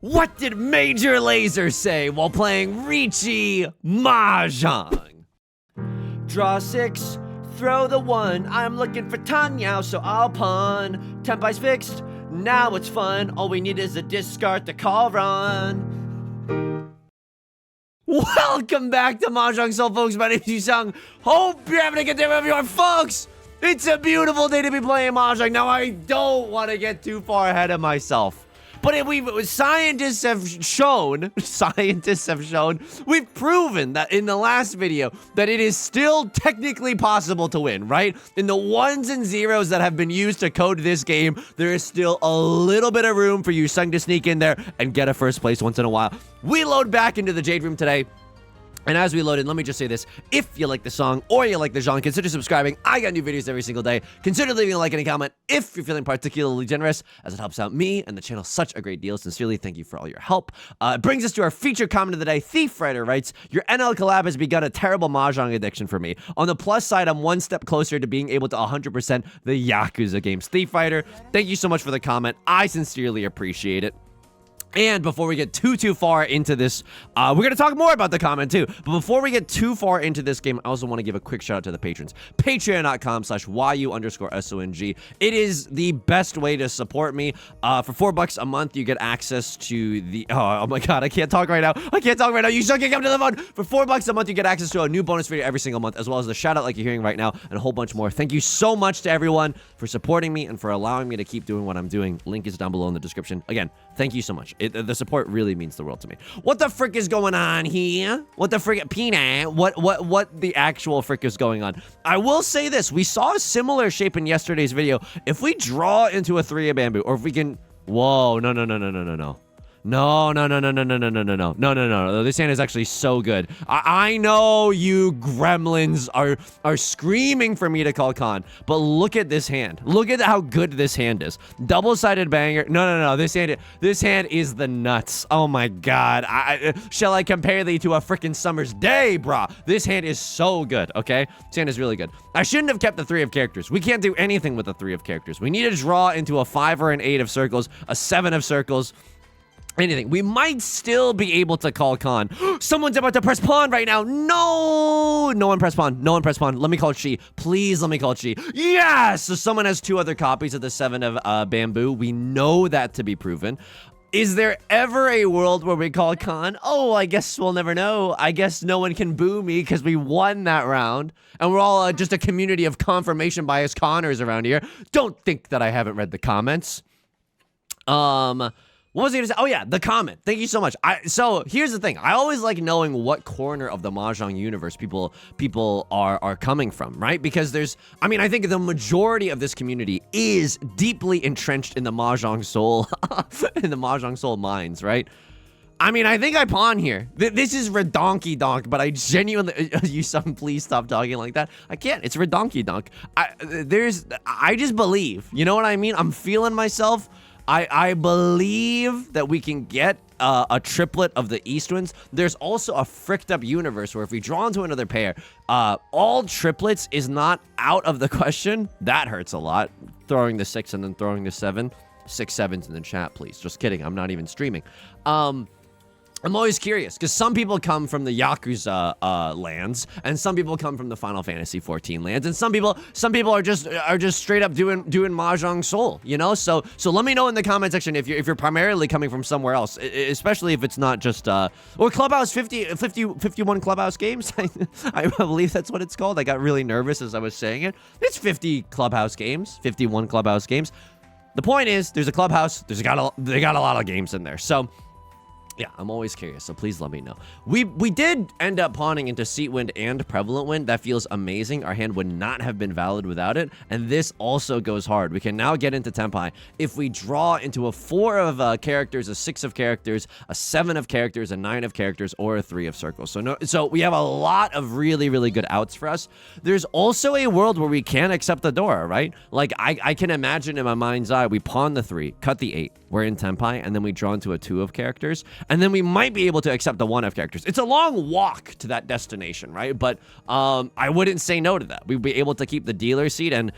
What did Major Laser say while playing Riichi Mahjong? Draw 6, throw the 1. I'm looking for Tanyao, so I'll pawn. Tempai's fixed, now it's fun. All we need is a discard to call run. Welcome back to Mahjong Soul, folks. My name is Yusong. Hope you're having a good day wherever you are, folks. It's a beautiful day to be playing Mahjong. Now, I don't want to get too far ahead of myself. But scientists have shown, we've proven that in the last video that it is still technically possible to win, right? In the 1s and 0s that have been used to code this game, there is still a little bit of room for Yusong to sneak in there and get a first place once in a while. We load back into the Jade Room today. And as we load in, let me just say this. If you like the song or you like the genre, consider subscribing. I got new videos every single day. Consider leaving a like and a comment if you're feeling particularly generous, as it helps out me and the channel such a great deal. Sincerely, thank you for all your help. It brings us to our featured comment of the day. Thief Writer writes, your NL collab has begun a terrible Mahjong addiction for me. On the plus side, I'm one step closer to being able to 100% the Yakuza games. Thief Writer, thank you so much for the comment. I sincerely appreciate it. And before we get too far into this, we're going to talk more about the comment too. But before we get too far into this game, I also want to give a quick shout out to the patrons. Patreon.com/YU_SONG. It is the best way to support me. For $4 a month, you get access to the... Oh my god, I can't talk right now. You should get come to the phone. For $4 a month, you get access to a new bonus video every single month, as well as the shout out like you're hearing right now, and a whole bunch more. Thank you so much to everyone for supporting me and for allowing me to keep doing what I'm doing. Link is down below in the description. Again, thank you so much. The support really means the world to me. What the frick is going on here? What the frick? Peanut? What the actual frick is going on? I will say this. We saw a similar shape in yesterday's video. If we draw into a 3 of bamboo, or if we can... Whoa, no. No. This hand is actually so good. I know you gremlins are screaming for me to call Khan, but look at this hand. Look at how good this hand is. Double-sided banger. No. This hand is the nuts. Oh my god. Shall I compare thee to a freaking summer's day, brah? This hand is so good, okay? This hand is really good. I shouldn't have kept the 3 of characters. We can't do anything with the 3 of characters. We need to draw into a 5 or an 8 of circles, a 7 of circles, anything. We might still be able to call Khan. Someone's about to press pawn right now. No one press pawn. Let me call Chi. Please let me call Chi. Yes! So someone has 2 other copies of the 7 of bamboo. We know that to be proven. Is there ever a world where we call Khan? Oh, I guess we'll never know. I guess no one can boo me because we won that round. And we're all just a community of confirmation bias Connors around here. Don't think that I haven't read the comments. What was I gonna say? Oh yeah, the comment. Thank you so much. So here's the thing. I always like knowing what corner of the Mahjong universe people are coming from, right? Because I think the majority of this community is deeply entrenched in the Mahjong Soul, in the Mahjong Soul minds, right? I mean, I think I pawn here. This is redonky donk, but I genuinely... Yusong, please stop talking like that. I can't. It's redonky donk. I just believe. You know what I mean? I'm feeling myself. I believe that we can get a triplet of the East Winds. There's also a fricked up universe where if we draw into another pair, all triplets is not out of the question. That hurts a lot. Throwing the 6 and then throwing the 7. 6 7s in the chat, please. Just kidding. I'm not even streaming. I'm always curious because some people come from the Yakuza lands, and some people come from the Final Fantasy 14 lands, and some people are just straight up doing Mahjong Soul, you know. So let me know in the comment section if you're primarily coming from somewhere else, especially if it's not just or Clubhouse 51 Clubhouse games. I believe that's what it's called. I got really nervous as I was saying it. It's 50 Clubhouse games, 51 Clubhouse games. The point is, there's a Clubhouse. They got a lot of games in there. So. Yeah, I'm always curious, so please let me know. We did end up pawning into Seat Wind and Prevalent Wind. That feels amazing. Our hand would not have been valid without it, and this also goes hard. We can now get into Tenpai. If we draw into a 4 of characters, a 6 of characters, a 7 of characters, a 9 of characters, or a 3 of circles. So we have a lot of really, really good outs for us. There's also a world where we can accept the door, right? Like, I can imagine in my mind's eye, we pawn the 3, cut the 8, we're in Tenpai, and then we draw into a 2 of characters, and then we might be able to accept the 1 of characters. It's a long walk to that destination, right? But I wouldn't say no to that. We'd be able to keep the dealer seat, and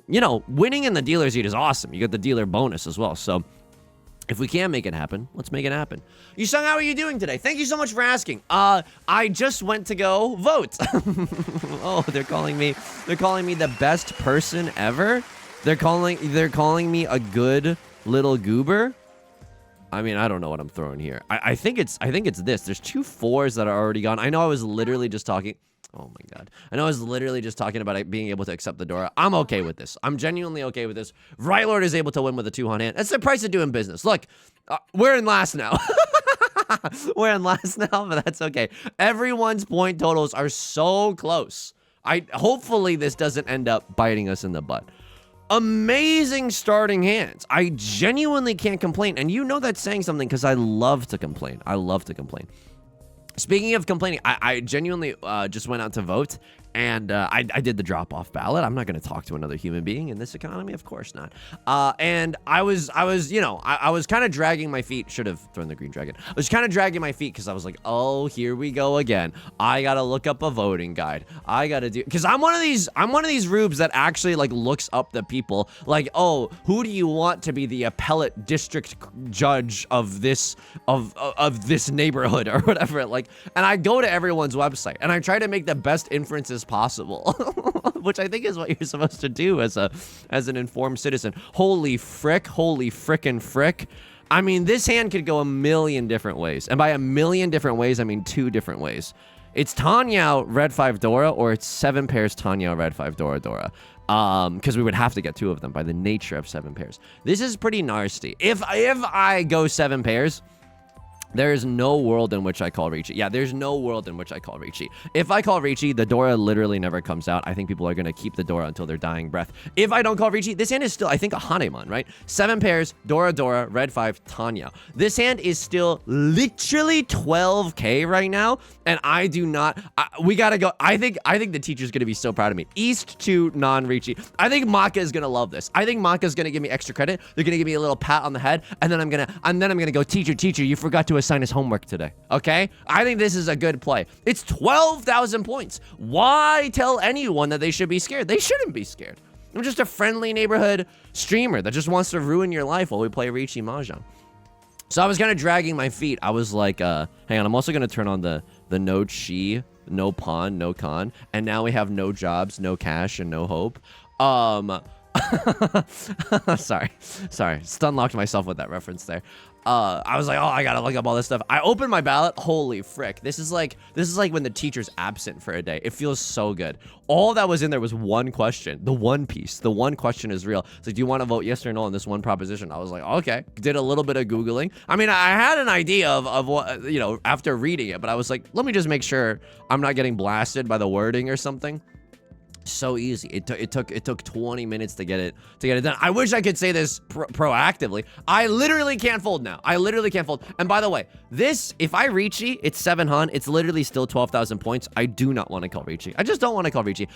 you know, winning in the dealer seat is awesome. You get the dealer bonus as well. So If we can make it happen, let's make it happen. Yusong, how are you doing today? Thank you so much for asking. I just went to go vote. Oh, they're calling me the best person ever. They're calling me a good little goober. I mean, I don't know what I'm throwing here. I think it's this. There's 2 4s that are already gone. I know I was literally just talking. Oh my god. I know I was literally just talking about it being able to accept the Dora. I'm okay with this. I'm genuinely okay with this. Right Lord is able to win with a 2-on hand. That's the price of doing business. Look, we're in last now. We're in last now, but that's okay. Everyone's point totals are so close. Hopefully this doesn't end up biting us in the butt. Amazing starting hands. I genuinely can't complain. And you know that's saying something because I love to complain. I love to complain. Speaking of complaining, I genuinely just went out to vote, and I did the drop-off ballot. I'm not going to talk to another human being in this economy, of course not. And I was kind of dragging my feet. Should have thrown the green dragon. I was kind of dragging my feet because I was like, oh, here we go again. I gotta look up a voting guide. I gotta do, because I'm one of these rubes that actually like looks up the people. Like, oh, who do you want to be the appellate district judge of this neighborhood or whatever? Like, and I go to everyone's website and I try to make the best inferences possible, which I think is what you're supposed to do as an informed citizen. Holy frick, holy frickin' frick. I mean, this hand could go a million different ways. And by a million different ways, I mean 2 different ways. It's Tanyao, red 5 Dora, or it's 7 pairs Tanyao, red 5 Dora Dora. Because we would have to get 2 of them by the nature of 7 pairs. This is pretty nasty. If I go 7 pairs, there is no world in which I call Riichi. Yeah, there's no world in which I call Riichi. If I call Riichi, the Dora literally never comes out. I think people are going to keep the Dora until their dying breath. If I don't call Riichi, this hand is still, I think, a Hanemon, right? 7 pairs, Dora Dora, red 5, Tanya. This hand is still literally 12K right now, and I do not, we got to go. I think the teacher's going to be so proud of me. East to non-Riichi. I think Maka is going to love this. I think Maka's going to give me extra credit. They're going to give me a little pat on the head, and then I'm going to go, teacher, you forgot to assign his homework today. Okay? I think this is a good play. It's 12,000 points. Why tell anyone that they should be scared? They shouldn't be scared. I'm just a friendly neighborhood streamer that just wants to ruin your life while we play Riichi Mahjong. So I was kind of dragging my feet. I was like, hang on, I'm also going to turn on the no chi, no pawn, no con, and now we have no jobs, no cash, and no hope. Sorry, stun-locked myself with that reference there. I was like, oh, I gotta look up all this stuff. I opened my ballot. Holy frick. This is like when the teacher's absent for a day. It feels so good. All that was in there was one question. The one piece. The one question is real. It's like, do you want to vote yes or no on this one proposition? I was like, okay. Did a little bit of Googling. I mean, I had an idea of what, you know, after reading it, but I was like, let me just make sure I'm not getting blasted by the wording or something. So easy. It took 20 minutes to get it done. I wish I could say this proactively. I literally can't fold now. I literally can't fold. And by the way, this, if I Riichi, it's 7 hun. It's literally still 12,000 points. I do not want to call Riichi. I just don't want to call Riichi.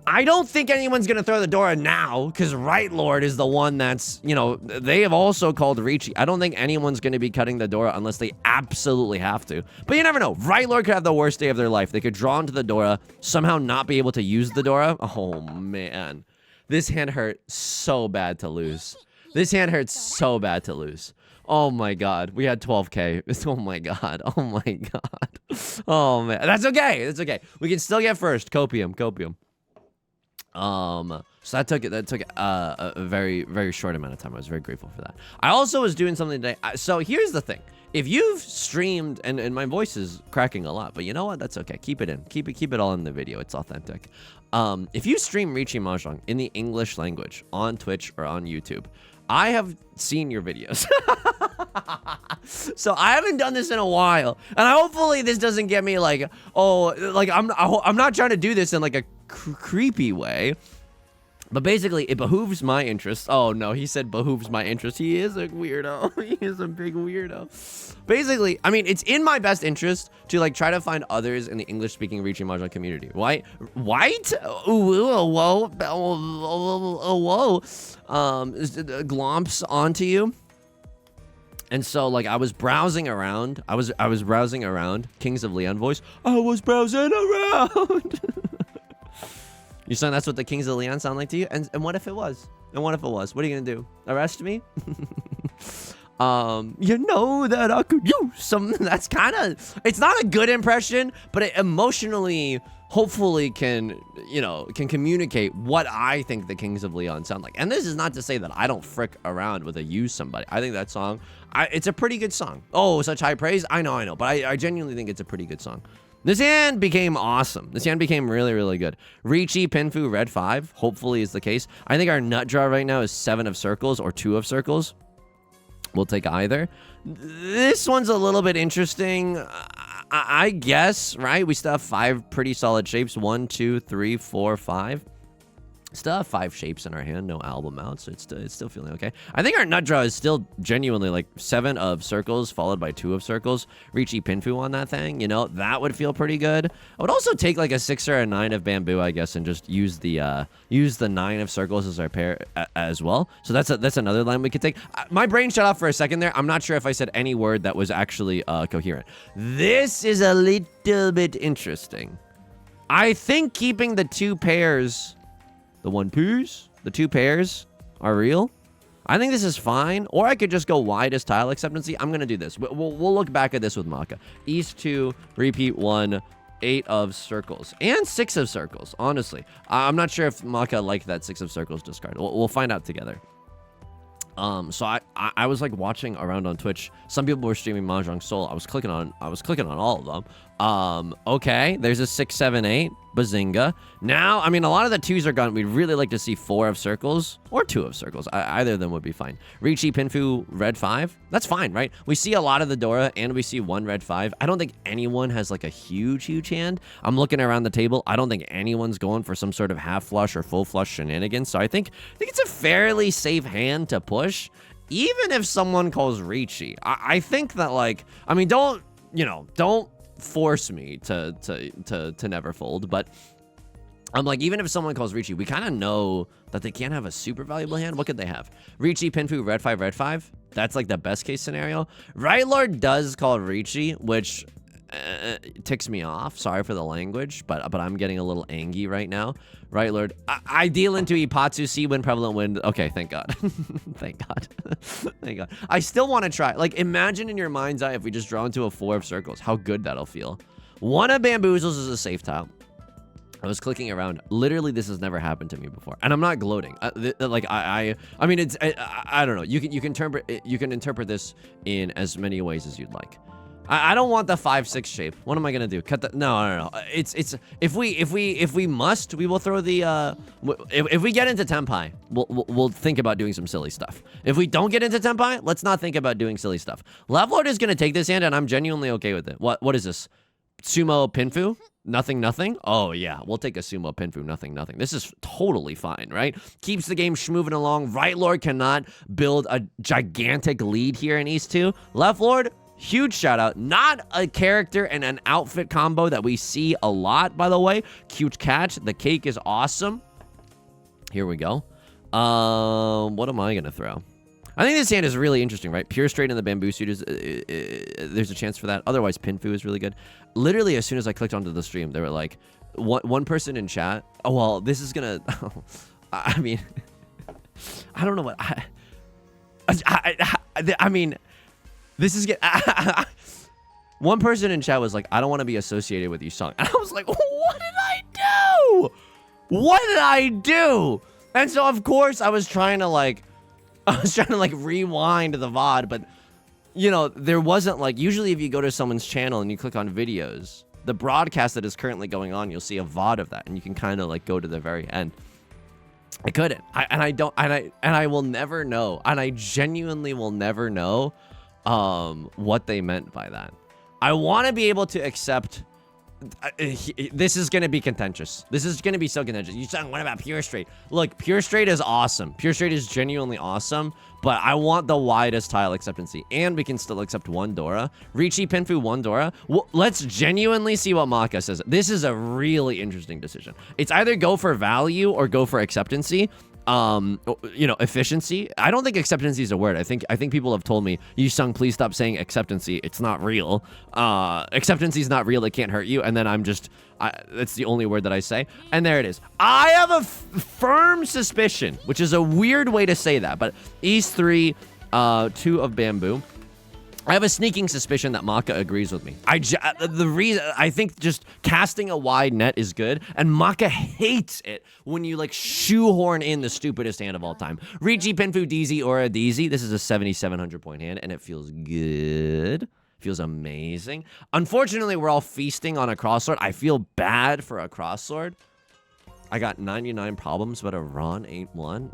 I don't think anyone's going to throw the Dora now, because Right Lord is the one that's, you know, they have also called Riichi. I don't think anyone's going to be cutting the Dora unless they absolutely have to. But you never know. Right Lord could have the worst day of their life. They could draw into the Dora, somehow not be able to use the Dora. Oh, man. This hand hurt so bad to lose. This hand hurts so bad to lose. Oh, my God. We had 12K. Oh, my God. Oh, my God. Oh, man. That's okay. That's okay. We can still get first. Copium. So that took a very, very short amount of time. I was very grateful for that. I also was doing something today. So here's the thing. If you've streamed, and my voice is cracking a lot, but you know what? That's okay. Keep it in. Keep it all in the video. It's authentic. If you stream Riichi Mahjong in the English language on Twitch or on YouTube, I have seen your videos. So I haven't done this in a while, and hopefully this doesn't get me like, oh, like I'm not trying to do this in like a creepy way, but basically it behooves my interest. Oh no, he said behooves my interest. He is a weirdo. He is a big weirdo. Basically, I mean, it's in my best interest to like try to find others in the English-speaking Riichi Mahjong community. White? Whoa, glomps onto you. And so, like, I was browsing around. I was browsing around. Kings of Leon voice. I was browsing around. You saying that's what the Kings of Leon sound like to you? And what if it was? And what if it was? What are you gonna do? Arrest me? You know that I could use some. That's kind of, it's not a good impression, but it emotionally, hopefully can communicate what I think the Kings of Leon sound like. And this is not to say that I don't frick around with a use somebody. I think that song, it's a pretty good song. Oh, such high praise. I know, but I genuinely think it's a pretty good song. This hand became awesome. This hand became really, really good. Riichi, Pinfu, red 5, hopefully is the case. I think our nut draw right now is 7 of circles or 2 of circles. We'll take either. This one's a little bit interesting, I guess, right? We still have 5 pretty solid shapes. 1, 2, 3, 4, 5. Still have 5 shapes in our hand, no album out, so it's still feeling okay. I think our nut draw is still genuinely like 7 of circles followed by 2 of circles. Riichi Pinfu on that thing, that would feel pretty good. I would also take like a 6 or a 9 of bamboo, I guess, and just use the 9 of circles as our pair as well. So that's another line we could take. My brain shut off for a second there. I'm not sure if I said any word that was actually coherent. This is a little bit interesting. I think keeping the 2 pairs. The 2 pairs are real. I think this is fine. Or I could just go wide as tile acceptancy. I'm going to do this. We'll look back at this with Maka. East 2, repeat 1, 8 of circles. And 6 of circles, honestly. I'm not sure if Maka liked that 6 of circles discard. We'll find out together. So I was like watching around on Twitch. Some people were streaming Mahjong Soul. I was clicking on all of them. Okay, there's a 6, 7, 8. Bazinga. Now, I mean, a lot of the 2s are gone. We'd really like to see 4 of circles or 2 of circles. Either of them would be fine. Riichi, Pinfu, red 5. That's fine, right? We see a lot of the Dora and we see 1 red 5. I don't think anyone has like a huge hand. I'm looking around the table. I don't think anyone's going for some sort of half flush or full flush shenanigans. So I think it's a fairly safe hand to push, even if someone calls Riichi. I think that, like, I mean, don't force me to never fold, but I'm like, even if someone calls Riichi, we kind of know that they can't have a super valuable hand. What could they have? Riichi, Pinfu, red 5, red 5. That's like the best case scenario. Right Lord does call Riichi, which ticks me off. Sorry for the language, but I'm getting a little angry right now. Right Lord, I deal into Ipatsu, see win, prevalent win. Okay, thank God. Thank God. Thank God. I still want to try. Like, imagine in your mind's eye if we just draw into a 4 of circles, how good that'll feel. 1 of bamboozles is a safe tile. I was clicking around. Literally, this has never happened to me before, and I'm not gloating. I mean, it's I don't know. You can interpret this in as many ways as you'd like. I don't want the 5-6 shape. What am I gonna do? Cut the no. It's if we must, we will throw the if we get into Tenpai, we'll think about doing some silly stuff. If we don't get into Tenpai, let's not think about doing silly stuff. Lord is gonna take this hand, and I'm genuinely okay with it. What is this? Sumo Pinfu? Nothing? Oh yeah, we'll take a Sumo Pinfu, nothing. This is totally fine, right? Keeps the game moving along. Right Lord cannot build a gigantic lead here in East 2. Left Lord, huge shout out. Not a character and an outfit combo that we see a lot, by the way. Cute catch. The cake is awesome. Here we go. What am I gonna throw? I think this hand is really interesting, right? Pure straight in the bamboo suit is there's a chance for that. Otherwise, Pinfu is really good. Literally, as soon as I clicked onto the stream, they were like, one person in chat. Oh well, this is gonna. I mean, I don't know what I mean. This is one person in chat was like, I don't want to be associated with Yusong, and I was like, what did I do? What did I do? And so of course I was trying to rewind the VOD, but there wasn't usually if you go to someone's channel and you click on videos, the broadcast that is currently going on, you'll see a VOD of that, and you can kind of go to the very end. I couldn't, I will never know, and I genuinely will never know what they meant by that. I want to be able to accept. This is going to be contentious. This is going to be so contentious. You said, what about Pure Straight? Look, Pure Straight is awesome. Pure Straight is genuinely awesome, but I want the widest tile acceptancy, and we can still accept one Dora. Riichi, Pinfu, one Dora. Well, let's genuinely see what Maka says. This is a really interesting decision. It's either go for value or go for acceptancy. Efficiency. I don't think acceptancy is a word. I think people have told me, Yusong, please stop saying acceptancy. It's not real. Acceptancy is not real. It can't hurt you. And then that's the only word that I say. And there it is. I have a firm suspicion, which is a weird way to say that, but East 3, 2 of bamboo. I have a sneaking suspicion that Maka agrees with me. I think just casting a wide net is good, and Maka hates it when you like shoehorn in the stupidest hand of all time. Riichi Pinfu DZ or a DZ. This is a 7,700 point hand, and it feels good. Feels amazing. Unfortunately, we're all feasting on a crossword. I feel bad for a crossword. I got 99 problems, but a Ron ain't one.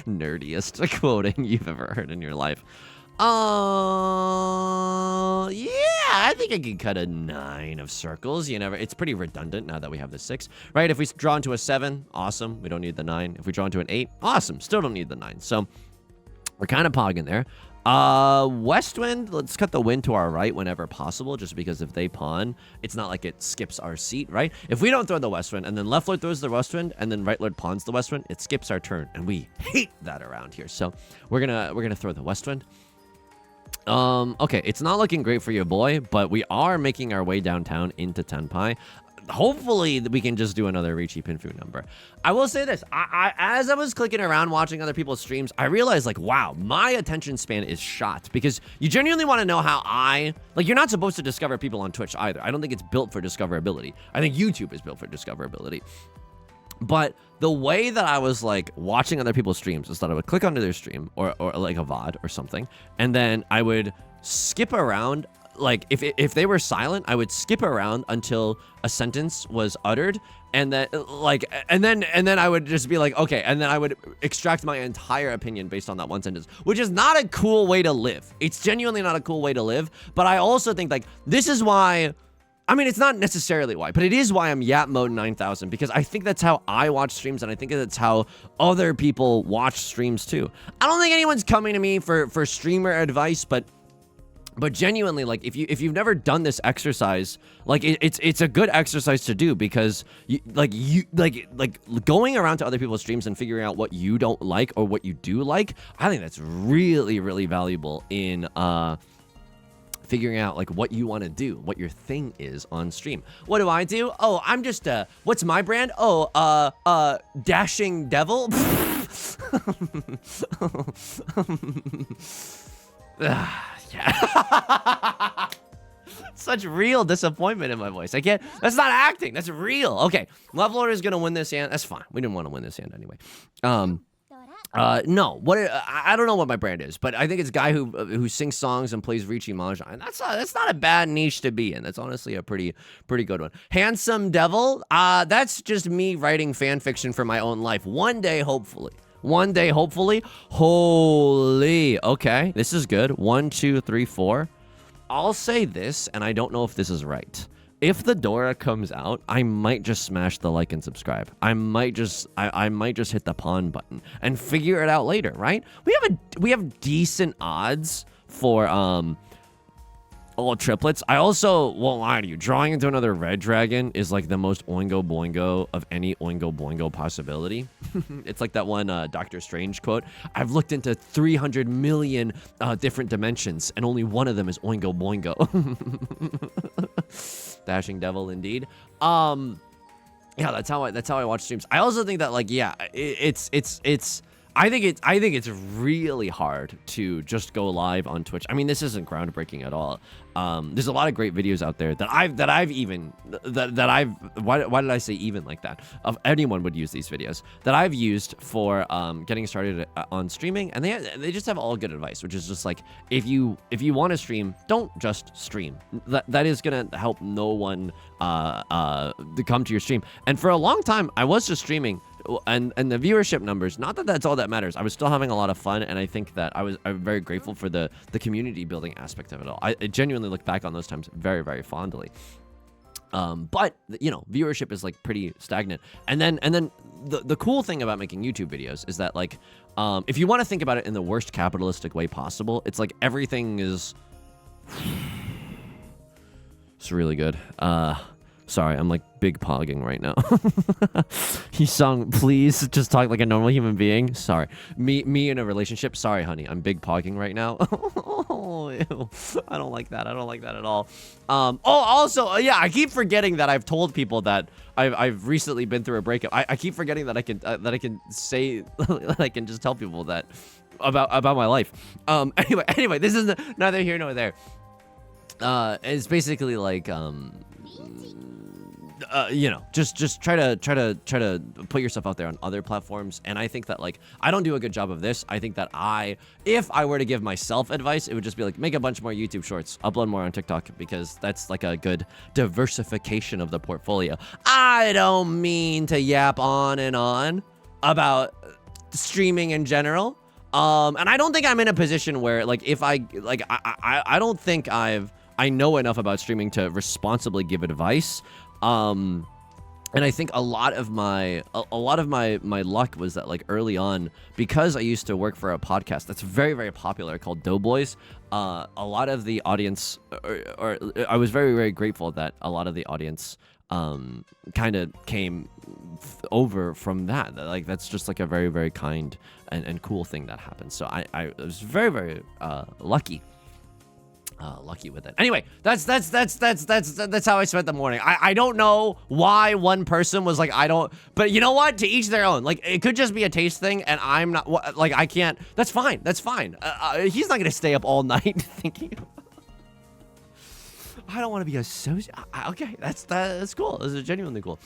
Nerdiest quoting you've ever heard in your life. Yeah, I think I can cut a 9 of circles. You never. It's pretty redundant now that we have the 6, right? If we draw into a 7, awesome. We don't need the 9. If we draw into an 8, awesome. Still don't need the 9. So we're kind of pogging there. West wind, let's cut the wind to our right whenever possible, just because if they pawn, it's not like it skips our seat, right? If we don't throw the west wind, and then left lord throws the west wind, and then right lord pawns the west wind, it skips our turn, and we hate that around here. So we're gonna throw the west wind. Okay, it's not looking great for your boy, but we are making our way downtown into Tenpai. Hopefully we can just do another Riichi Pinfu number. I will say this, as I was clicking around watching other people's streams, I realized like, wow, my attention span is shot, because you genuinely want to know how you're not supposed to discover people on Twitch either. I don't think it's built for discoverability. I think YouTube is built for discoverability. But the way that I was like watching other people's streams is that I would click onto their stream or like a VOD or something, and then I would skip around. Like if they were silent, I would skip around until a sentence was uttered, and then I would just be like, okay, and then I would extract my entire opinion based on that one sentence, which is not a cool way to live. It's genuinely not a cool way to live. But I also think like this is why. I mean, it's not necessarily why, but it is why I'm Yap Mode 9000, because I think that's how I watch streams, and I think that's how other people watch streams too. I don't think anyone's coming to me for streamer advice, but genuinely, like if you've never done this exercise, like it's a good exercise to do, because going around to other people's streams and figuring out what you don't like or what you do like, I think that's really, really valuable in figuring out like what you want to do, what your thing is on stream. What do I do? Oh, I'm just what's my brand? Oh, Dashing Devil. Yeah. Such real disappointment in my voice. I can't. That's not acting. That's real. Okay, Love Lord is gonna win this hand. That's fine. We didn't want to win this hand anyway. No. I don't know what my brand is, but I think it's a guy who sings songs and plays Riichi Mahjong. And that's not a bad niche to be in. That's honestly a pretty good one. Handsome Devil. That's just me writing fan fiction for my own life. One day, hopefully. Holy. Okay, this is good. 1, 2, 3, 4. I'll say this, and I don't know if this is right. If the Dora comes out, I might just smash the like and subscribe. I might just hit the pawn button and figure it out later, right? We have decent odds for all triplets. I also won't lie to you. Drawing into another red dragon is like the most Oingo Boingo of any Oingo Boingo possibility. It's like that one Doctor Strange quote. I've looked into 300 million different dimensions, and only one of them is Oingo Boingo. Dashing Devil, indeed. Yeah, that's how I watch streams. I also think that like, yeah, I think it's really hard to just go live on Twitch. I mean, this isn't groundbreaking at all. There's a lot of great videos out there why did I say even like that? Anyone would use these videos that I've used for getting started on streaming, and they just have all good advice, which is just like, if you want to stream, don't just stream. That is gonna help no one to come to your stream. And for a long time, I was just streaming. And the viewership numbers, not that that's all that matters. I was still having a lot of fun, and I think that I'm very grateful for the community building aspect of it all. I genuinely look back on those times very, very fondly. But you know, viewership is like pretty stagnant. And then the cool thing about making YouTube videos is that like, if you want to think about it in the worst capitalistic way possible, it's like everything is. It's really good. Sorry, I'm like big pogging right now. Yusong, please just talk like a normal human being. Sorry. Me in a relationship. Sorry, honey. I'm big pogging right now. Oh, ew. I don't like that. I don't like that at all. Also, yeah, I keep forgetting that I've told people that I've recently been through a breakup. I keep forgetting that I can say I can just tell people that about my life. Anyway, this is neither here nor there. It's basically like you know, just try to put yourself out there on other platforms. And I think that, like, I don't do a good job of this. I think that if I were to give myself advice, it would just be like, make a bunch more YouTube shorts, upload more on TikTok, because that's like a good diversification of the portfolio. I don't mean to yap on and on about streaming in general. And I don't think I'm in a position where, like, if I don't think I know enough about streaming to responsibly give advice. And I think a lot of my luck was that, like, early on, because I used to work for a podcast that's very, very popular called Doughboys, a lot of the audience, or I was very, very grateful that a lot of the audience kind of came over from that. Like, that's just like a very, very kind and cool thing that happened. So I was very, very lucky with it. Anyway, that's how I spent the morning. I don't know why one person was like, but you know what? To each their own. Like, it could just be a taste thing, and I'm not, like, I can't. That's fine. That's fine. He's not gonna stay up all night thinking. I don't want to be a okay, that's cool. This is genuinely cool.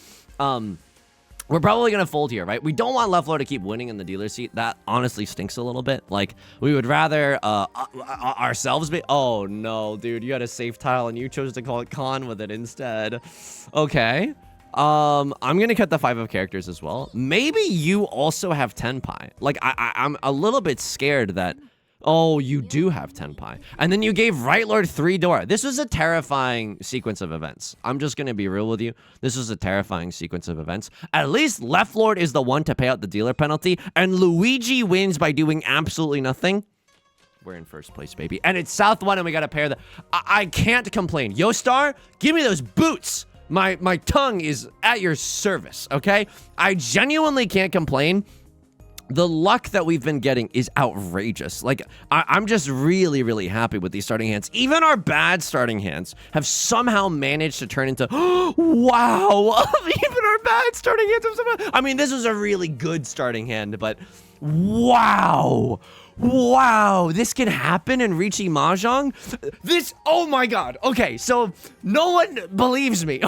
We're probably going to fold here, right? We don't want left floor to keep winning in the dealer seat. That honestly stinks a little bit. Like, we would rather ourselves be... Oh, no, dude. You had a safe tile, and you chose to call it con with it instead. Okay. I'm going to cut the 5 of characters as well. Maybe you also have Tenpai. Like, I'm a little bit scared that... Oh, you do have Tenpai. And then you gave Right Lord 3 Dora. This was a terrifying sequence of events. I'm just going to be real with you. This was a terrifying sequence of events. At least Left Lord is the one to pay out the dealer penalty, and Luigi wins by doing absolutely nothing. We're in first place, baby. And it's South 1, and we got to pair the... I can't complain. Yostar, give me those boots. My tongue is at your service, okay? I genuinely can't complain. The luck that we've been getting is outrageous. Like, I'm just really, really happy with these starting hands. Even our bad starting hands have somehow managed to turn into, wow, even our bad starting hands have somehow, I mean, this was a really good starting hand, but wow, this can happen in Riichi Mahjong? Oh my god, okay, so no one believes me.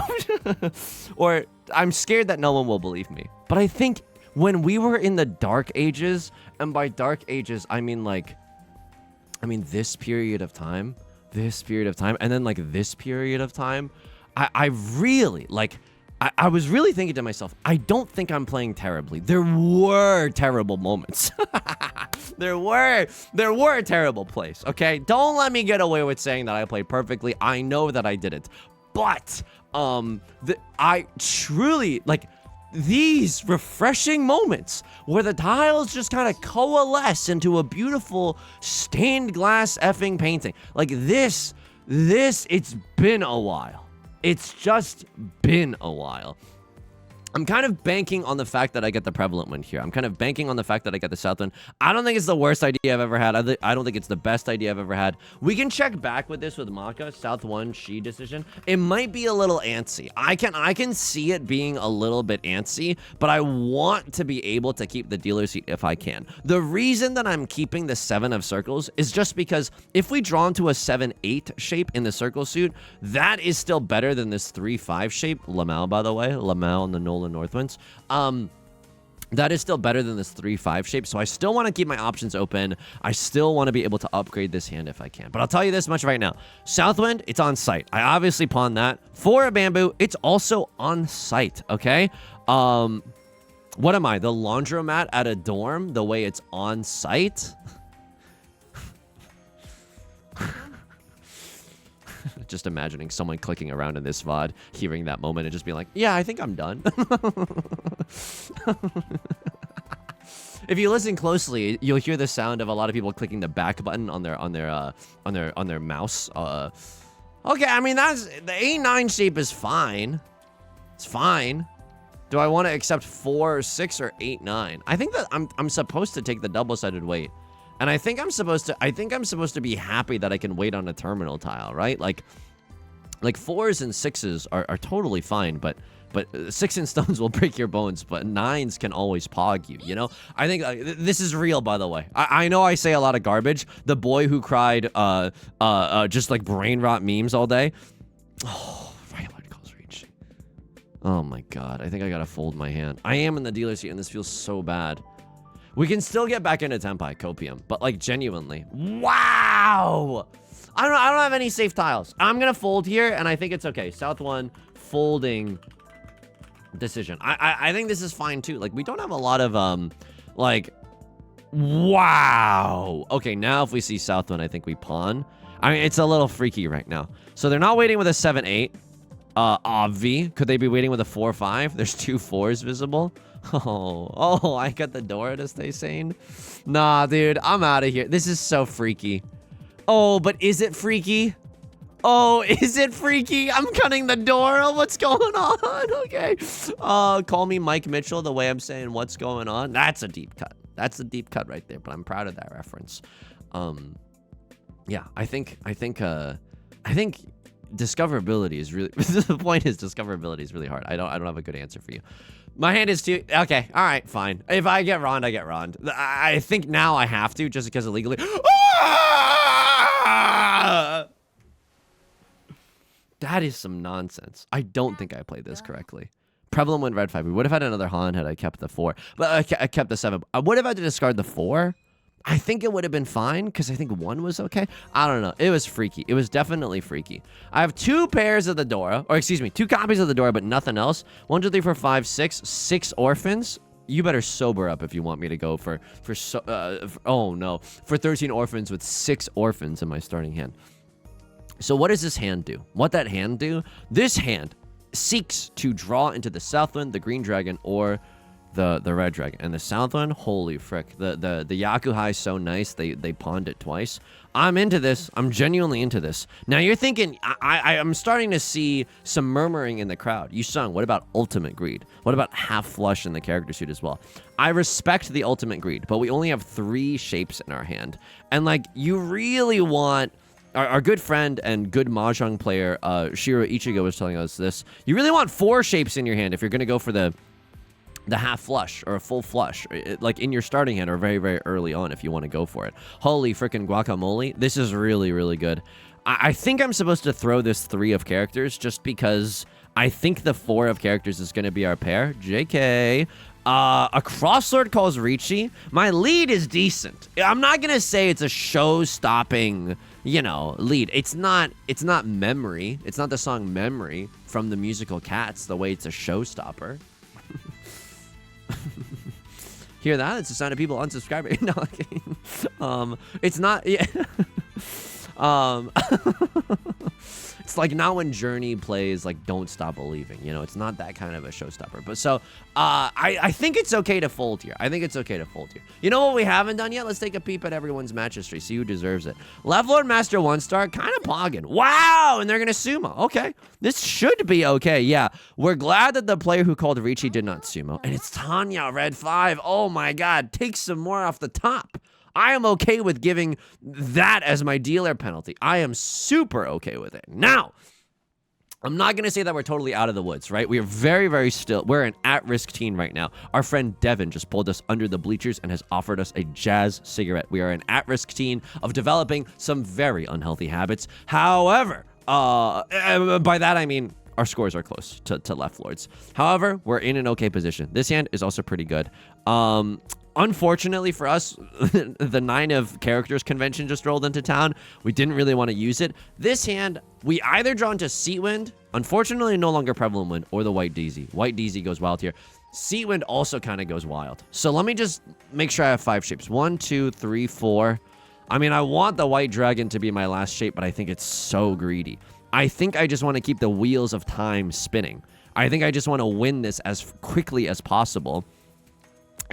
Or I'm scared that no one will believe me. But I think when we were in the dark ages, and by dark ages, I mean this period of time, and then like this period of time, I really, like, I was really thinking to myself, I don't think I'm playing terribly. There were terrible moments. There were terrible plays, okay? Don't let me get away with saying that I played perfectly. I know that I didn't. But, I truly, like, these refreshing moments where the tiles just kind of coalesce into a beautiful stained glass effing painting. Like this, it's been a while. It's just been a while. I'm kind of banking on the fact that I get the prevalent win here. I'm kind of banking on the fact that I get the south win. I don't think it's the worst idea I've ever had. I don't think it's the best idea I've ever had. We can check back with this with Maka. South 1, she decision. It might be a little antsy. I can see it being a little bit antsy, but I want to be able to keep the dealer seat if I can. The reason that I'm keeping the 7 of circles is just because if we draw into a 7-8 shape in the circle suit, that is still better than this 3-5 shape. Lamau, by the way. Lamau and the Nolan Northwinds. That is still better than this 3-5 shape, so I still want to keep my options open. I still want to be able to upgrade this hand if I can. But I'll tell you this much right now. Southwind, it's on site. I obviously pawned that. For a bamboo, it's also on site, okay? What am I? The laundromat at a dorm? The way it's on site? Just imagining someone clicking around in this VOD, hearing that moment and just being like, yeah, I think I'm done. If you listen closely, you'll hear the sound of a lot of people clicking the back button on their mouse. Okay, I mean, that's the 8-9 shape is fine. It's fine. Do I want to accept 4-6 or 8-9? I think that I'm supposed to take the double-sided weight. And I think I'm supposed to be happy that I can wait on a terminal tile, right? Like 4s and 6s are totally fine, but but 6 in stones will break your bones, but 9s can always pog you, you know? I think this is real, by the way. I know I say a lot of garbage. The boy who cried just like brain rot memes all day. Oh, Violet calls Riichi. Oh my god, I think I gotta fold my hand. I am in the dealer seat and this feels so bad. We can still get back into Tenpai Copium, but like genuinely. Wow! I don't have any safe tiles. I'm gonna fold here, and I think it's okay. South 1, folding decision. I think this is fine too. Like, we don't have a lot of like, wow. Okay, now if we see South 1, I think we pawn. I mean, it's a little freaky right now. So they're not waiting with a 7-8. Obvi. Could they be waiting with a 4-5? There's 2 4s visible. Oh, I got the door to stay sane. Nah, dude, I'm out of here. This is so freaky. Oh, but is it freaky? Oh, is it freaky? I'm cutting the door. Oh, what's going on? Okay. Call me Mike Mitchell the way I'm saying what's going on. That's a deep cut. That's a deep cut right there, but I'm proud of that reference. Yeah, I think discoverability is really the point is discoverability is really hard. I don't have a good answer for you. My hand is too okay. All right, fine. If I get Rond, I get Rond. I think now I have to just because illegally. That is some nonsense. I don't think I played this correctly. Prevalent went red 5. We would have had another Han had I kept the 4, but I kept the 7. I would have had to discard the 4. I think it would have been fine because I think 1 was okay. I don't know. It was freaky. It was definitely freaky. I have 2 pairs of the Dora, or excuse me, 2 copies of the Dora, but nothing else. 1, 2, 3, 4, 5, 6. 6 orphans. You better sober up if you want me to go for oh no, for 13 orphans with 6 orphans in my starting hand. So what does this hand do? What that hand do? This hand seeks to draw into the Southwind, the Green Dragon, or the Red Dragon. And the Southwind, holy frick. The Yakuhai is so nice, they pawned it twice. I'm into this. I'm genuinely into this. Now you're thinking, I'm starting to see some murmuring in the crowd. Yusong, what about Ultimate Greed? What about Half Flush in the character suit as well? I respect the Ultimate Greed, but we only have 3 shapes in our hand. And like, you really want... Our good friend and good Mahjong player, Shiro Ichigo, was telling us this. You really want 4 shapes in your hand if you're going to go for the half flush or a full flush, like in your starting hand or very, very early on if you want to go for it. Holy frickin' guacamole. This is really, really good. I think I'm supposed to throw this 3 of characters just because I think the 4 of characters is going to be our pair. JK. A Crosslord calls Riichi. My lead is decent. I'm not going to say it's a show-stopping, you know, lead. It's not Memory. It's not the song Memory from the musical Cats, the way it's a showstopper. Hear that? It's a sign of people unsubscribing. No, okay. It's not. Yeah. It's like now when Journey plays like Don't Stop Believing, you know, it's not that kind of a showstopper. But so I think it's okay to fold here. I think it's okay to fold here. You know what we haven't done yet? Let's take a peep at everyone's match history, see who deserves it. Left Lord Master 1-star, kind of pogging. Wow, and they're gonna sumo. Okay, this should be okay. Yeah, we're glad that the player who called Riichi did not sumo. And it's Tanya, red 5. Oh my god, take some more off the top. I am okay with giving that as my dealer penalty. I am super okay with it. Now, I'm not going to say that we're totally out of the woods, right? We are very, very still. We're an at-risk teen right now. Our friend Devin just pulled us under the bleachers and has offered us a jazz cigarette. We are an at-risk teen of developing some very unhealthy habits. However, by that I mean our scores are close to left lords. However, we're in an okay position. This hand is also pretty good. Unfortunately for us, the 9 of characters convention just rolled into town. We didn't really want to use it. This hand, we either draw into Seatwind, unfortunately no longer Prevalent Wind, or the White Daisy. White Daisy goes wild here. Seatwind also kind of goes wild. So let me just make sure I have 5 shapes. 1, 2, 3, 4. I mean, I want the White Dragon to be my last shape, but I think it's so greedy. I think I just want to keep the wheels of time spinning. I think I just want to win this as quickly as possible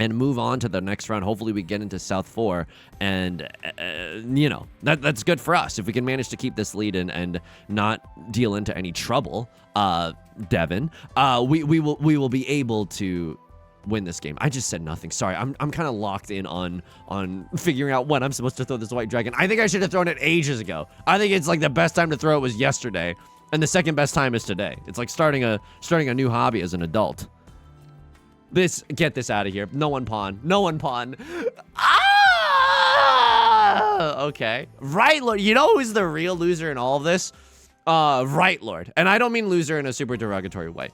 and move on to the next round. Hopefully we get into South 4, and you know, that's good for us if we can manage to keep this lead and not deal into any trouble. Devin, we will be able to win this game. I just said nothing. Sorry, I'm kind of locked in on figuring out when I'm supposed to throw this White Dragon. I think I should have thrown it ages ago. I think it's like the best time to throw it was yesterday. And the second best time is today. It's like starting a new hobby as an adult. Get this out of here. No one pawn. No one pawn. Ah! Okay. Right Lord. You know who's the real loser in all of this? Right Lord. And I don't mean loser in a super derogatory way.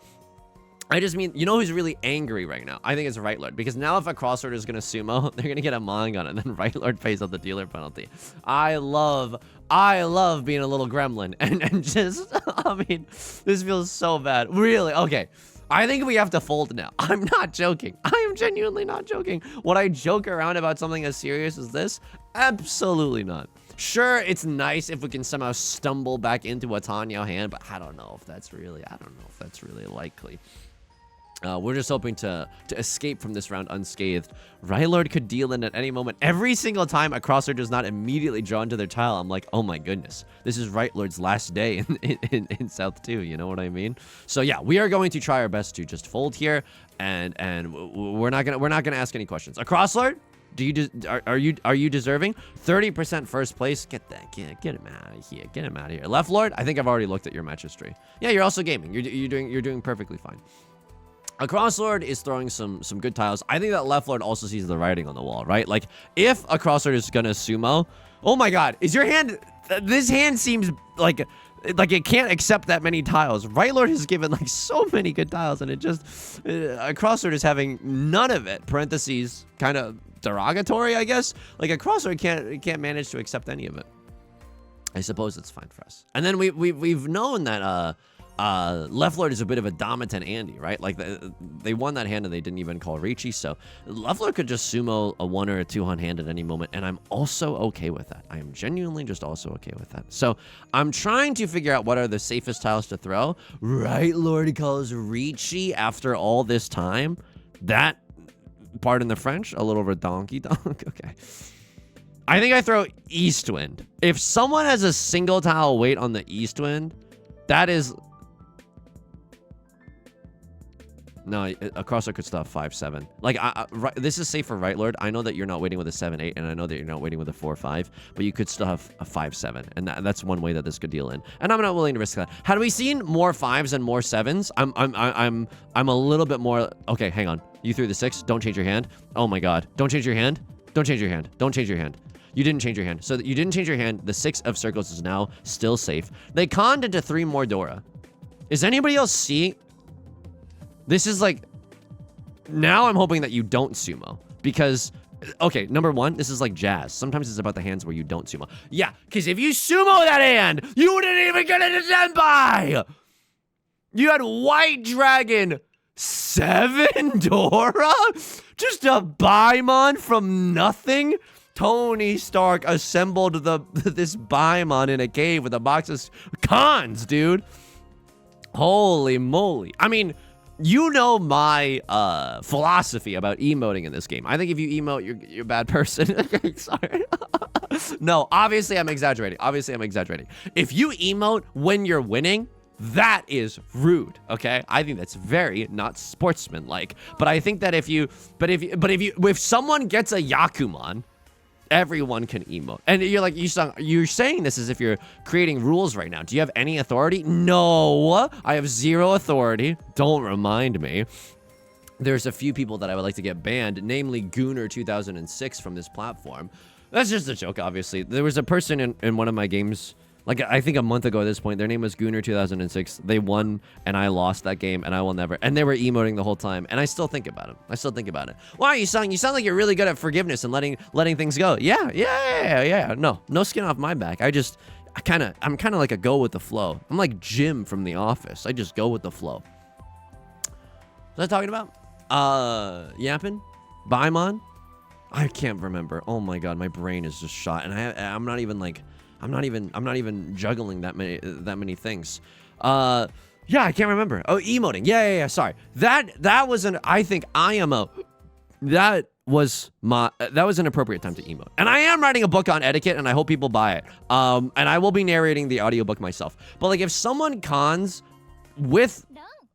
I just mean, you know who's really angry right now? I think it's Right Lord. Because now if a crossword is going to sumo, they're going to get a Mangon, and then Right Lord pays out the dealer penalty. I love being a little gremlin. And just, I mean, this feels so bad. Really? Okay. I think we have to fold now. I'm not joking. I am genuinely not joking. Would I joke around about something as serious as this? Absolutely not. Sure, it's nice if we can somehow stumble back into a Tenhou hand, but I don't know if that's really likely. We're just hoping to escape from this round unscathed. Right Lord could deal in at any moment. Every single time a crosser does not immediately draw into their tile, I'm like, oh my goodness, this is Right Lord's last day in South 2. You know what I mean? So yeah, we are going to try our best to just fold here, and we're not gonna ask any questions. A cross lord? Are you deserving? 30% first place. Get him out of here. Get him out of here. Left Lord? I think I've already looked at your match history. Yeah, you're also gaming. You're doing perfectly fine. A cross lord is throwing some good tiles. I think that left lord also sees the writing on the wall, right? Like if a cross lord is gonna sumo, oh my god, is your hand? This hand seems like it can't accept that many tiles. Right Lord has given like so many good tiles, and it just a cross lord is having none of it. Parentheses, kind of derogatory, I guess. Like a cross lord can't manage to accept any of it. I suppose it's fine for us. And then we've known that Left Lord is a bit of a Domitan Andy, right? Like they won that hand and they didn't even call Riichi, so Left Lord could just sumo a 1 or a 2 hand at any moment, and I'm also okay with that. I am genuinely just also okay with that. So I'm trying to figure out what are the safest tiles to throw. Right Lord calls Riichi after all this time. That, pardon the French, a little redonky donk. Okay. I think I throw East Wind. If someone has a single tile weight on the East Wind, that is... No, a crosser could still have 5-7. Like, this is safe for Right Lord. I know that you're not waiting with a 7-8, and I know that you're not waiting with a 4-5, but you could still have a 5-7, and that's one way that this could deal in. And I'm not willing to risk that. Had we seen more 5s and more 7s, I'm a little bit more. Okay, hang on. You threw the 6. Don't change your hand. Oh my God. Don't change your hand. Don't change your hand. Don't change your hand. You didn't change your hand. So you didn't change your hand. The 6 of circles is now still safe. They conned into 3 more Dora. Is anybody else seeing? This is like, now I'm hoping that you don't sumo, because, okay, number 1, this is like jazz. Sometimes it's about the hands where you don't sumo. Yeah, because if you sumo that hand, you wouldn't even get into Senpai! You had White Dragon 7 Dora? Just a Baimon from nothing? Tony Stark assembled this Baimon in a cave with a box of cons, dude. Holy moly. I mean, you know my philosophy about emoting in this game. I think if you emote, you're a bad person. Okay, sorry. No, obviously I'm exaggerating. If you emote when you're winning, that is rude, okay? I think that's very not sportsmanlike. But I think that if someone gets a Yakuman, everyone can emote. And you're like, you're saying this as if you're creating rules right now. Do you have any authority? No, I have 0 authority. Don't remind me. There's a few people that I would like to get banned, namely Gooner 2006 from this platform. That's just a joke, obviously. There was a person in one of my games, like I think a month ago at this point, their name was Gooner 2006. They won and I lost that game, and I will never. And they were emoting the whole time, and I still think about it. Wow, you sound like you're really good at forgiveness and letting things go. Yeah. No skin off my back. I'm kind of like a go with the flow. I'm like Jim from The Office. I just go with the flow. What was I talking about? Yappin? Baimon? I can't remember. Oh my God, my brain is just shot, and I'm not even juggling that many things. Yeah, I can't remember. Oh, emoting. Yeah. Sorry. That was an. I think IMO. That was an appropriate time to emote. And I am writing a book on etiquette, and I hope people buy it. And I will be narrating the audiobook myself. But like, if someone cons with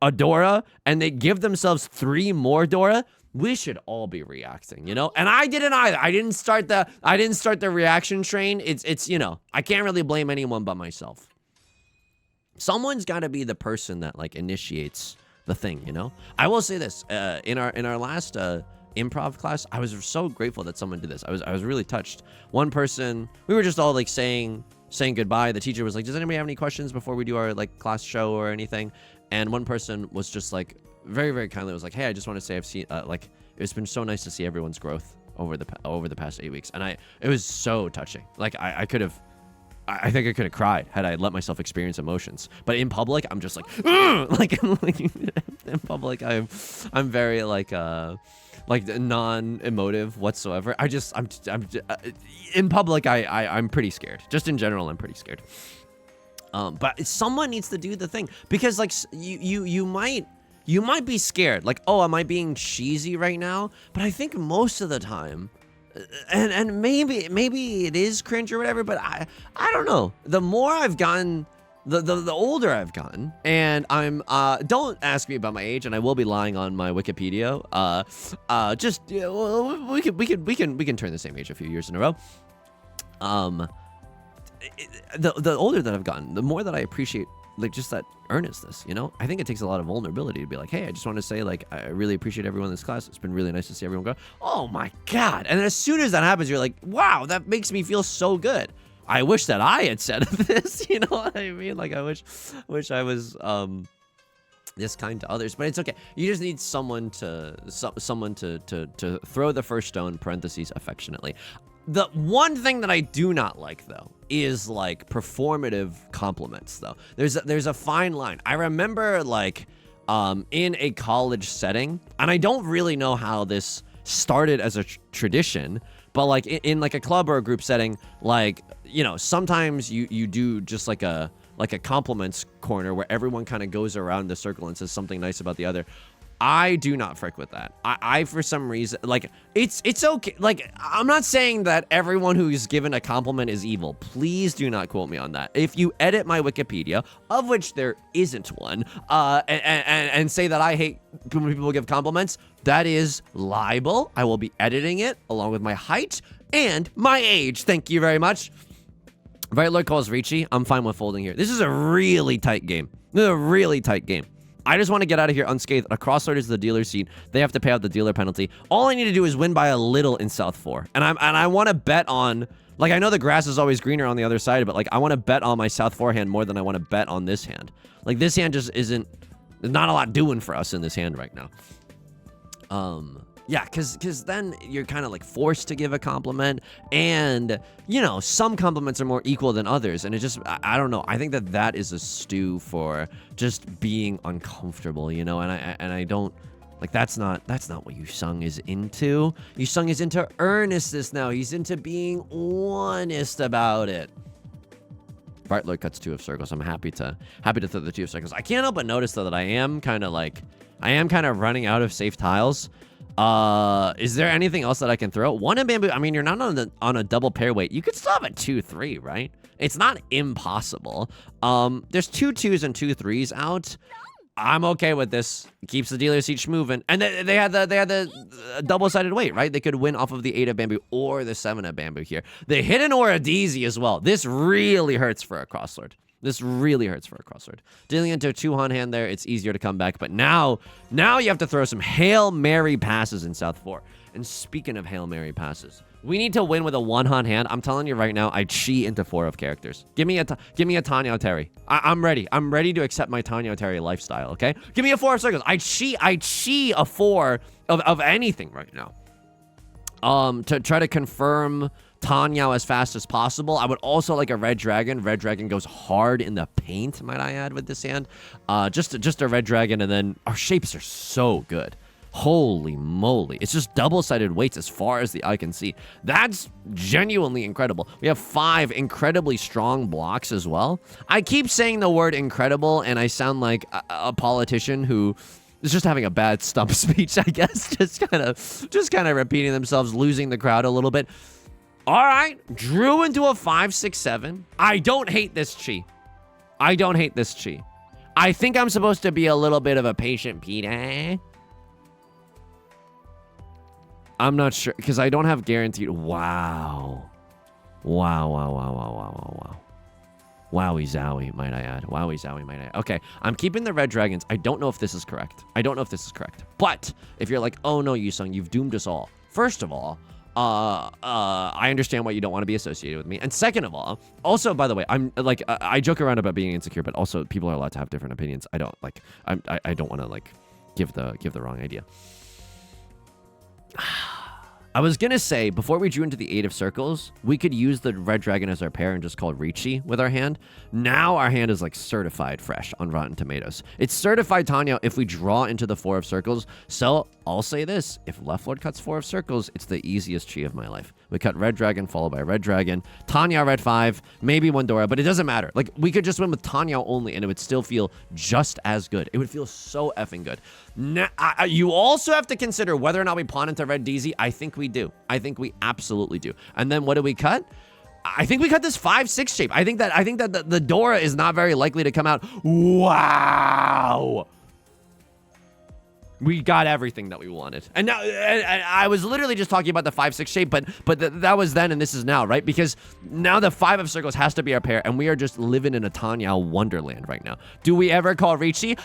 a Dora and they give themselves 3 more Dora, we should all be reacting, you know? And I didn't either. I didn't start the reaction train. It's I can't really blame anyone but myself. someone's got to be the person that like initiates the thing, you know? I will say this, in our last improv class, I was so grateful that someone did this. I was really touched. One person, we were just all like saying goodbye. The teacher was like, does anybody have any questions before we do our like class show or anything? And one person was just like very, very kindly was like, hey, I just want to say I've seen like it's been so nice to see everyone's growth over the past 8 weeks. And it was so touching. Like I think I could have cried had I let myself experience emotions. But in public, I'm just like, like in public, I'm very like non-emotive whatsoever. I'm in public, I'm pretty scared. Just in general, I'm pretty scared. But someone needs to do the thing, because like you might be scared. Like, oh, am I being cheesy right now? But I think most of the time, and maybe it is cringe or whatever, but I don't know. The more I've gotten, the older I've gotten, and I'm don't ask me about my age, and I will be lying on my Wikipedia. Just we can turn the same age a few years in a row. The older that I've gotten, the more that I appreciate like just that earnestness, you know? I think it takes a lot of vulnerability to be like, hey, I just want to say, like, I really appreciate everyone in this class. It's been really nice to see everyone go, oh my God. And then as soon as that happens, you're like, wow, that makes me feel so good. I wish that I had said this, you know what I mean? Like, I wish I was this kind to others, but it's okay. You just need someone to throw the first stone, parentheses, affectionately. The one thing that I do not like, though, is like performative compliments, though. There's a fine line. I remember like in a college setting, and I don't really know how this started as a tradition, but like in like a club or a group setting, like, you know, sometimes you do just like a compliments corner where everyone kind of goes around the circle and says something nice about the other. I do not frick with that. I for some reason, like, it's okay. Like, I'm not saying that everyone who's given a compliment is evil. Please do not quote me on that. If you edit my Wikipedia, of which there isn't one, and say that I hate when people give compliments, that is libel. I will be editing it along with my height and my age. Thank you very much. Right Lord calls Riichi. I'm fine with folding here. This is a really tight game. This is a really tight game. I just want to get out of here unscathed. A crosslord is the dealer's seat. They have to pay out the dealer penalty. All I need to do is win by a little in South 4. And I want to bet on, like, I know the grass is always greener on the other side, but like I want to bet on my South 4 hand more than I want to bet on this hand. Like, this hand just isn't, there's not a lot doing for us in this hand right now. Yeah, because then you're kind of like forced to give a compliment, and, you know, some compliments are more equal than others, and it just, I don't know. I think that is a stew for just being uncomfortable, you know, and I don't, like, that's not what Yusong is into. Yusong is into earnestness now. He's into being honest about it. Right Lord cuts 2 of circles. I'm happy to throw the 2 of circles. I can't help but notice, though, that I am kind of running out of safe tiles. Is there anything else that I can throw? 1 in bamboo. I mean, you're not on a double pair weight. You could still have a 2-3, right? It's not impossible. There's 2 2s and 2 3s out. I'm okay with this. Keeps the dealer seat moving. And they had the double-sided weight, right? They could win off of the 8 of bamboo or the 7 of bamboo here. The hidden or a DZ as well. This really hurts for a crosslord. This really hurts for a crosslord. Dealing into a 2-han hand there, it's easier to come back. But now you have to throw some Hail Mary passes in South 4. And speaking of Hail Mary passes, we need to win with a 1-han hand. I'm telling you right now, I chi into 4 of characters. Give me a Tanya Terry. I'm ready. I'm ready to accept my Tanya Terry lifestyle, okay? Give me a 4 of circles. I chi a 4 of anything right now. To try to confirm Tanya as fast as possible. I would also like a red dragon. Red dragon goes hard in the paint, might I add, with this hand. Just a red dragon, and then our shapes are so good. Holy moly. It's just double-sided weights as far as the eye can see. That's genuinely incredible. We have 5 incredibly strong blocks as well. I keep saying the word incredible, and I sound like a politician who is just having a bad stump speech, I guess. Just kind of repeating themselves, losing the crowd a little bit. All right, drew into a 5, 6, 7. I don't hate this chi. I don't hate this chi. I think I'm supposed to be a little bit of a patient Peter. I'm not sure, because I don't have guaranteed. Wow. Wow. Wowie zowie, might I add. Wowie zowie, might I add. Okay, I'm keeping the red dragons. I don't know if this is correct. But if you're like, oh no, Yusong, you've doomed us all. First of all, I understand why you don't want to be associated with me. And second of all, also, by the way, I'm like, I joke around about being insecure, but also people are allowed to have different opinions. I don't like, I don't want to like give the wrong idea. I was gonna say, before we drew into the 8 of circles, we could use the red dragon as our pair and just call Riichi with our hand. Now our hand is like certified fresh on Rotten Tomatoes. It's certified Tanya if we draw into the 4 of circles. So I'll say this, if Left Lord cuts 4 of circles, it's the easiest chi of my life. We cut red dragon followed by red dragon, Tanya red 5, maybe one Dora, but it doesn't matter. Like, we could just win with Tanya only and it would still feel just as good. It would feel so effing good. Now, you also have to consider whether or not we pawn into red DZ. I think we do. I think we absolutely do. And then what do we cut? I think we cut this 5-6 shape. I think that the Dora is not very likely to come out. Wow. We got everything that we wanted. And now, I was literally just talking about the 5-6 shape, but that was then and this is now, right? Because now the 5 of circles has to be our pair, and we are just living in a Tanya wonderland right now. Do we ever call Riichi?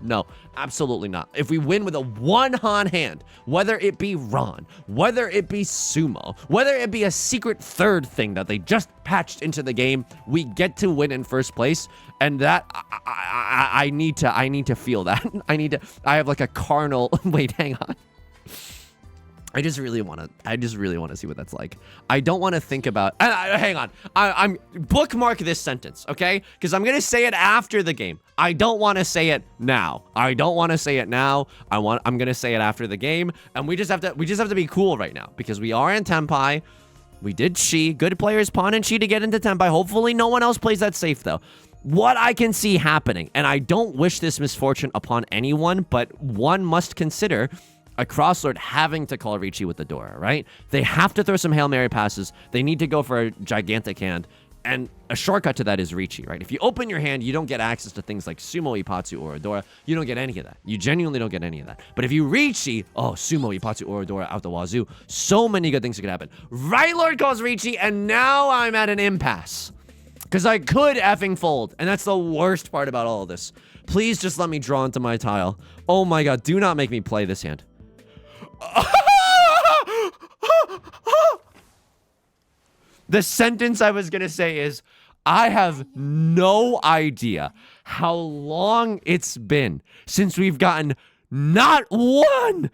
No, absolutely not. If we win with a 1 Han hand, whether it be Ron, whether it be Sumo, whether it be a secret third thing that they just patched into the game, we get to win in first place. And that, I need to feel that. I have like a carnal, wait, hang on. I just really want to see what that's like. I don't want to think about, hang on. I'm bookmark this sentence, okay? Because I'm going to say it after the game. I don't want to say it now. I'm going to say it after the game. And we just have to be cool right now because we are in Tenpai. We did Chi. Good players pawn and Chi to get into Tenpai. Hopefully no one else plays that safe though. What I can see happening, and I don't wish this misfortune upon anyone, but one must consider a crosslord having to call Riichi with the Dora, right? They have to throw some Hail Mary passes. They need to go for a gigantic hand. And a shortcut to that is Riichi, right? If you open your hand, you don't get access to things like Sumo, Ipatsu, or Dora. You don't get any of that. You genuinely don't get any of that. But if you Riichi, oh, Sumo, Ipatsu, or Dora out the wazoo, so many good things could happen. Right Lord calls Riichi, and now I'm at an impasse. Because I could effing fold, and that's the worst part about all of this. Please just let me draw into my tile. Oh my god, do not make me play this hand. The sentence I was gonna say is, I have no idea how long it's been since we've gotten not 1,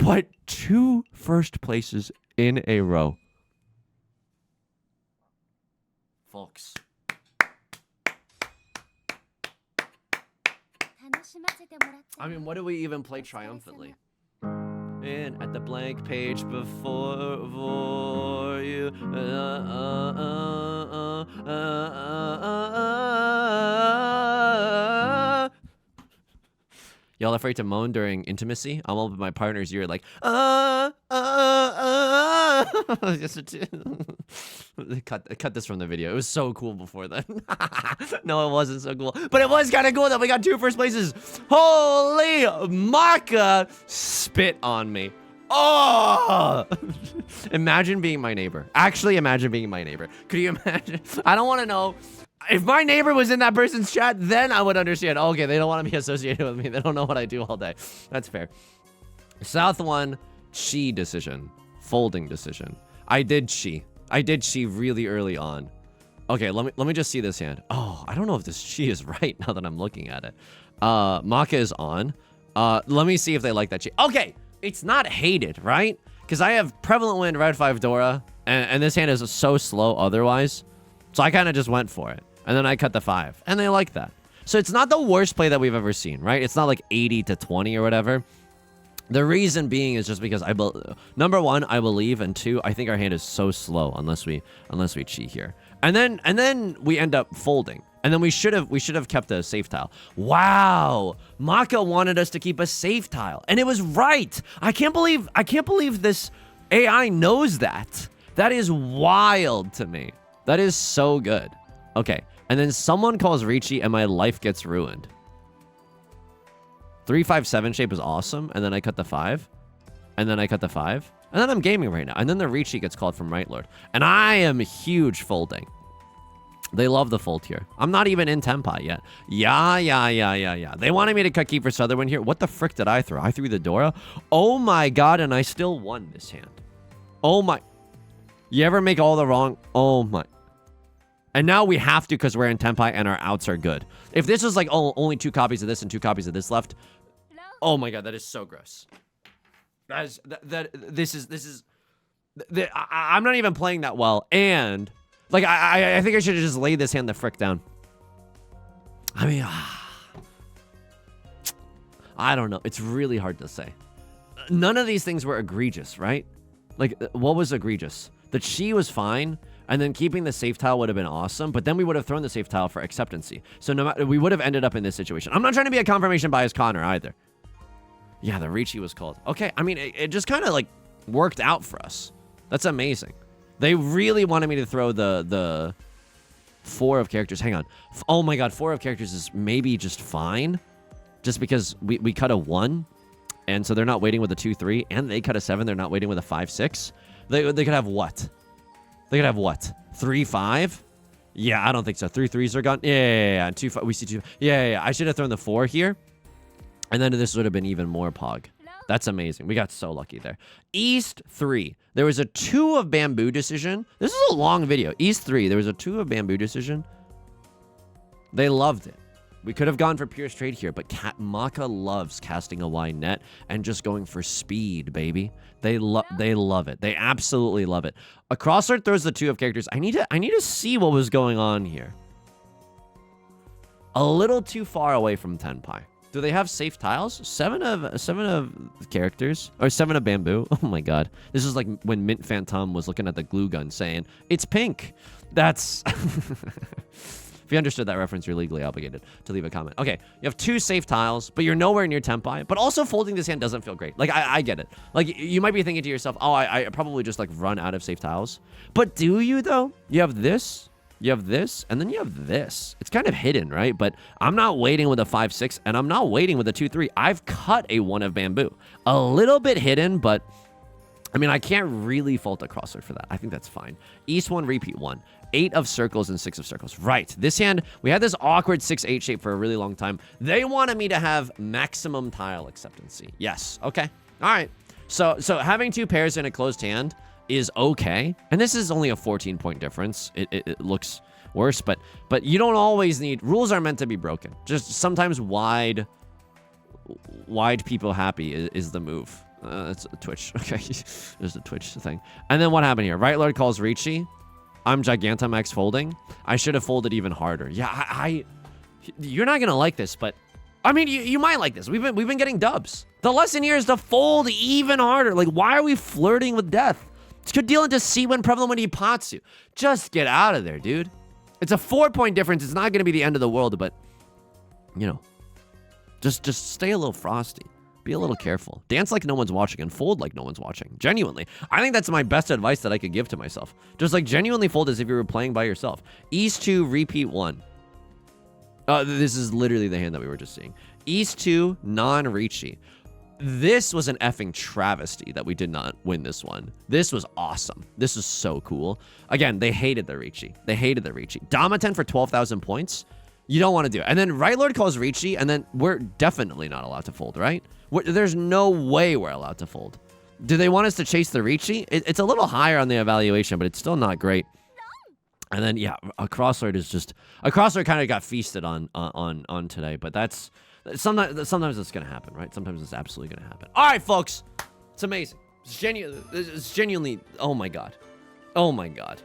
but 2 first places in a row. Folks. I mean, what do we even play triumphantly? And at the blank page before you. Y'all afraid to moan during intimacy? I'm all with my partner's ear like, Cut this from the video. It was so cool before then. No, it wasn't so cool. But it was kind of cool that we got 2 first places. Holy Maka spit on me. Oh! Imagine being my neighbor. Actually, imagine being my neighbor. Could you imagine? I don't want to know. If my neighbor was in that person's chat, then I would understand. Okay, they don't want to be associated with me. They don't know what I do all day. That's fair. South 1, Chi decision. Folding decision. I did Chi really early on. Okay, let me just see this hand. Oh, I don't know if this Chi is right now that I'm looking at it. Maka is on. Let me see if they like that Chi. Okay, it's not hated, right? Because I have Prevalent Wind, Red 5 Dora, and this hand is so slow otherwise. So I kind of just went for it. And then I cut the 5. And they like that. So it's not the worst play that we've ever seen, right? It's not like 80-20 or whatever. The reason being is just because number 1, I believe, and 2, I think our hand is so slow unless we Chi here. And then we end up folding. And then we should have kept a safe tile. Wow, Maka wanted us to keep a safe tile, and it was right. I can't believe this AI knows that. That is wild to me. That is so good. Okay, and then someone calls Riichi, and my life gets ruined. 3-5-7 shape is awesome, and then I cut the 5, and then I cut the 5, and then I'm gaming right now, and then the Riichi gets called from Right Lord, and I am huge folding. They love the fold here. I'm not even in Tenpai yet. Yeah. They wanted me to cut Kiefer Sutherland here. What the frick did I throw? I threw the Dora? Oh my god, and I still won this hand. Oh my. You ever make all the wrong? Oh my. And now we have to because we're in Tenpai and our outs are good. If this was like, oh, only 2 copies of this and 2 copies of this left. Oh my god, that is so gross. This is I'm not even playing that well, and like I think I should have just laid this hand the frick down. I mean, I don't know. It's really hard to say. None of these things were egregious, right? Like, what was egregious? That she was fine, and then keeping the safe tile would have been awesome, but then we would have thrown the safe tile for acceptancy. So no matter, we would have ended up in this situation. I'm not trying to be a confirmation bias Connor either. Yeah, the Riichi was called. Okay, I mean, it just kind of like worked out for us. That's amazing. They really wanted me to throw the 4 of characters. Hang on. Oh my god, 4 of characters is maybe just fine. Just because we cut a 1, and so they're not waiting with a 2-3, and they cut a 7, they're not waiting with a 5-6. They could have what? They could have what? 3-5? Yeah, I don't think so. 3 3s are gone. Yeah. 2 5. We see 2. Yeah. I should have thrown the 4 here. And then this would have been even more pog. That's amazing. We got so lucky there. East 3. There was a 2 of bamboo decision. This is a long video. East 3. There was a 2 of bamboo decision. They loved it. We could have gone for pure straight here, but Maka loves casting a wide net and just going for speed, baby. They love it. They absolutely love it. A crossword throws the 2 of characters. I need to see what was going on here. A little too far away from Tenpai. Do they have safe tiles? 7 of characters, or 7 of bamboo. Oh my god, this is like when Mint Phantom was looking at the glue gun saying it's pink. That's if you understood that reference, you're legally obligated to leave a comment. Okay, you have 2 safe tiles, but you're nowhere near Tenpai. But also folding this hand doesn't feel great. Like I get it. Like you might be thinking to yourself, oh, I probably just like run out of safe tiles. But do you though? You have this. You have this, and then you have this. It's kind of hidden, right? But I'm not waiting with a 5-6, and I'm not waiting with a 2-3. I've cut a 1 of bamboo. A little bit hidden, but I mean, I can't really fault a crossword for that. I think that's fine. East 1, repeat 1. 8 of circles and 6 of circles. Right. This hand, we had this awkward 6-8 shape for a really long time. They wanted me to have maximum tile acceptancy. Yes. Okay. All right. So having 2 pairs in a closed hand is okay, and this is only a 14-point difference. It looks worse, but you don't always need. Rules are meant to be broken. Just sometimes wide people happy is the move. It's a Twitch. Okay, there's a Twitch thing. And then what happened here? Right Lord calls Riichi. I'm Gigantamax folding. I should have folded even harder. Yeah, you're not gonna like this, but I mean, you might like this. We've been getting dubs. The lesson here is to fold even harder. Like, why are we flirting with death? Could deal into C when prevalent when he pots you. Just get out of there, dude. It's a 4-point difference. It's not going to be the end of the world, but, you know, just stay a little frosty. Be a little careful. Dance like no one's watching and fold like no one's watching. Genuinely. I think that's my best advice that I could give to myself. Just like genuinely fold as if you were playing by yourself. East 2, repeat 1. This is literally the hand that we were just seeing. East 2, non-Riichi. This was an effing travesty that we did not win this one. This was awesome. This was so cool. Again, they hated the Riichi. They hated the Riichi. Dama-10 for 12,000 points. You don't want to do it. And then Right Lord calls Riichi, and then we're definitely not allowed to fold, right? There's no way we're allowed to fold. Do they want us to chase the Riichi? It's a little higher on the evaluation, but it's still not great. And then, yeah, a crossword is just... A crossword kind of got feasted on today, but that's... Sometimes it's going to happen, right? Sometimes it's absolutely going to happen. All right, folks. It's amazing. It's genuinely... Oh, my God. Oh, my God.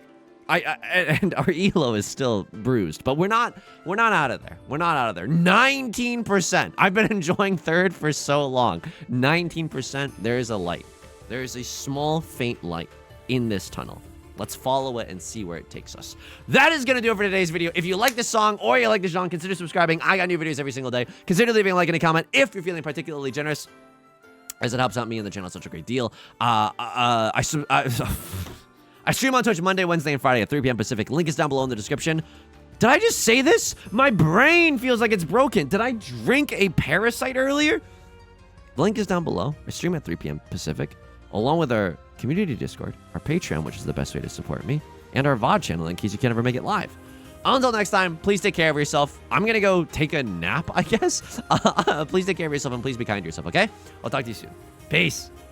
And our elo is still bruised, but we're not out of there. We're not out of there. 19%. I've been enjoying third for so long. 19%. There is a light. There is a small, faint light in this tunnel. Let's follow it and see where it takes us. That is going to do it for today's video. If you like this song or you like this genre, consider subscribing. I got new videos every single day. Consider leaving a like and a comment if you're feeling particularly generous, as it helps out me and the channel. It's such a great deal. I stream on Twitch Monday, Wednesday, and Friday at 3 p.m. Pacific. Link is down below in the description. Did I just say this? My brain feels like it's broken. Did I drink a parasite earlier? The link is down below. I stream at 3 p.m. Pacific, along with our community Discord, our Patreon, which is the best way to support me, and our VOD channel in case you can't ever make it live. Until next time, please take care of yourself. I'm gonna go take a nap, I guess. Please take care of yourself and please be kind to yourself, okay? I'll talk to you soon. Peace.